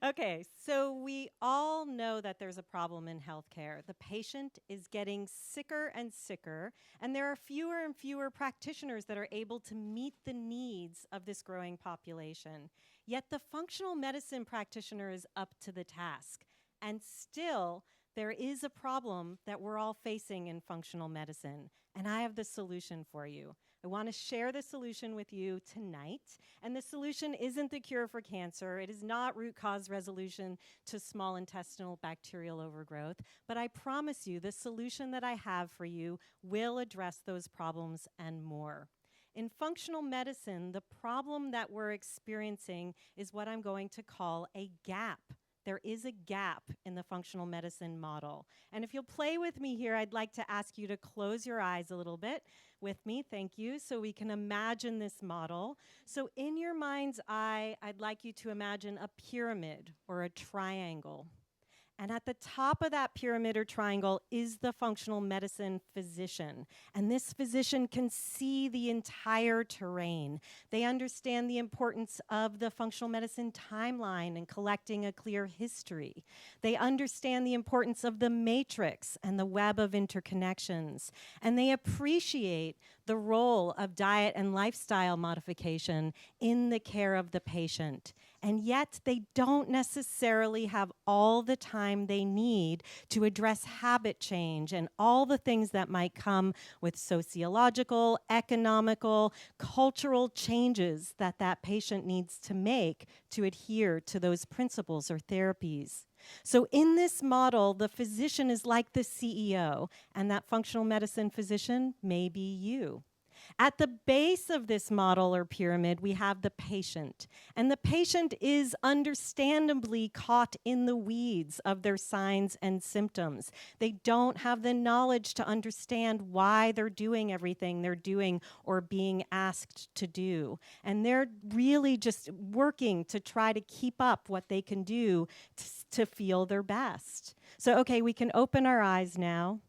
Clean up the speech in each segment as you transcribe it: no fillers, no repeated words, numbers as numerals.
Okay, so we all know that there's a problem in healthcare. The patient is getting sicker and sicker, and there are fewer and fewer practitioners that are able to meet the needs of this growing population. Yet the functional medicine practitioner is up to the task. And still, there is a problem that we're all facing in functional medicine, and I have the solution for you. I want to share the solution with you tonight. And the solution isn't the cure for cancer. It is not root cause resolution to small intestinal bacterial overgrowth. But I promise you, the solution that I have for you will address those problems and more. In functional medicine, the problem that we're experiencing is what I'm going to call a gap. There is a gap in the functional medicine model. And if you'll play with me here, I'd like to ask you to close your eyes a little bit with me, thank you, so we can imagine this model. So in your mind's eye, I'd like you to imagine a pyramid or a triangle. And at the top of that pyramid or triangle is the functional medicine physician. And this physician can see the entire terrain. They understand the importance of the functional medicine timeline and collecting a clear history. They understand the importance of the matrix and the web of interconnections. And they appreciate the role of diet and lifestyle modification in the care of the patient. And yet they don't necessarily have all the time they need to address habit change and all the things that might come with sociological, economical, cultural changes that that patient needs to make to adhere to those principles or therapies. So in this model, the physician is like the CEO, and that functional medicine physician may be you. At the base of this model or pyramid, we have the patient. And the patient is understandably caught in the weeds of their signs and symptoms. They don't have the knowledge to understand why they're doing everything they're doing or being asked to do. And they're really just working to try to keep up what they can do to feel their best. So, okay, we can open our eyes now.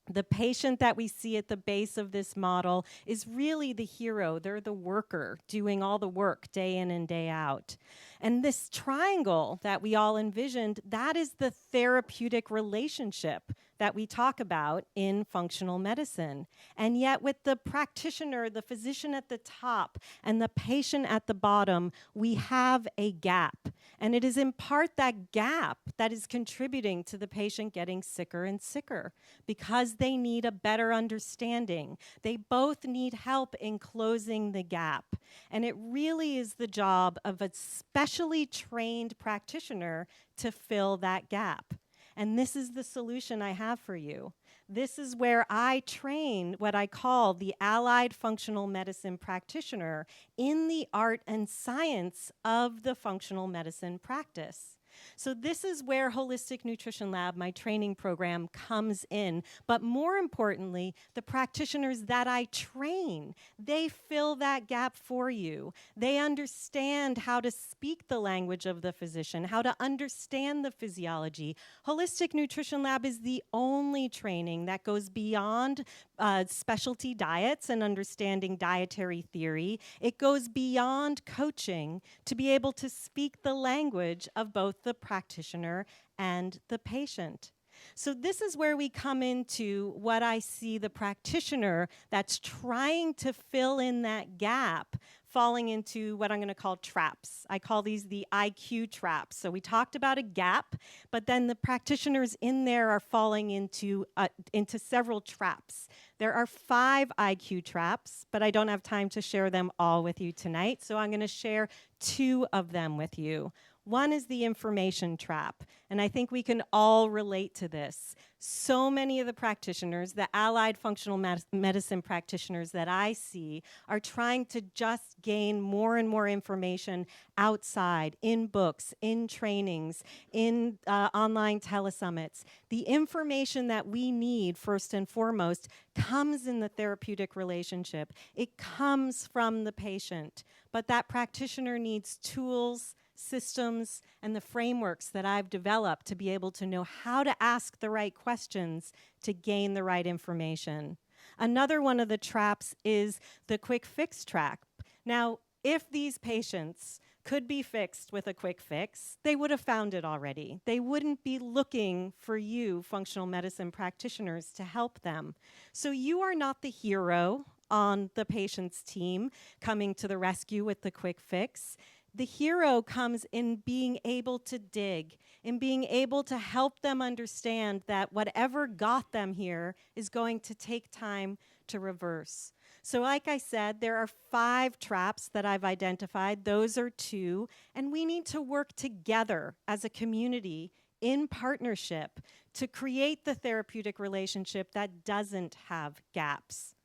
The patient that we see at the base of this model is really the hero. They're the worker doing all the work day in and day out. And this triangle that we all envisioned, that is the therapeutic relationship that we talk about in functional medicine. And yet with the practitioner, the physician at the top, and the patient at the bottom, we have a gap. And it is in part that gap that is contributing to the patient getting sicker and sicker because they need a better understanding. They both need help in closing the gap. And it really is the job of a specially trained practitioner to fill that gap. And this is the solution I have for you. This is where I train what I call the allied functional medicine practitioner in the art and science of the functional medicine practice. So this is where Holistic Nutrition Lab, my training program, comes in. But more importantly, the practitioners that I train, they fill that gap for you. They understand how to speak the language of the physician, how to understand the physiology. Holistic Nutrition Lab is the only training that goes beyond specialty diets and understanding dietary theory. It goes beyond coaching to be able to speak the language of both the practitioner and the patient. So this is where we come into what I see the practitioner that's trying to fill in that gap falling into what I'm going to call traps. I call these the IQ traps. So we talked about a gap, but then the practitioners in there are falling into several traps. There are 5 IQ traps, but I don't have time to share them all with you tonight, so I'm going to share 2 of them with you. One is the information trap, and I think we can all relate to this. So many of the practitioners, the allied functional medicine practitioners that I see, are trying to just gain more and more information outside, in books, in trainings, in online telesummits. The information that we need, first and foremost, comes in the therapeutic relationship. It comes from the patient, but that practitioner needs tools, systems, and the frameworks that I've developed to be able to know how to ask the right questions to gain the right information. Another one of the traps is the quick fix trap. Now, if these patients could be fixed with a quick fix, they would have found it already. They wouldn't be looking for you, functional medicine practitioners, to help them. So you are not the hero on the patient's team coming to the rescue with the quick fix. The hero comes in being able to dig, in being able to help them understand that whatever got them here is going to take time to reverse. So like I said, there are 5 traps that I've identified. Those are 2, and we need to work together as a community in partnership to create the therapeutic relationship that doesn't have gaps.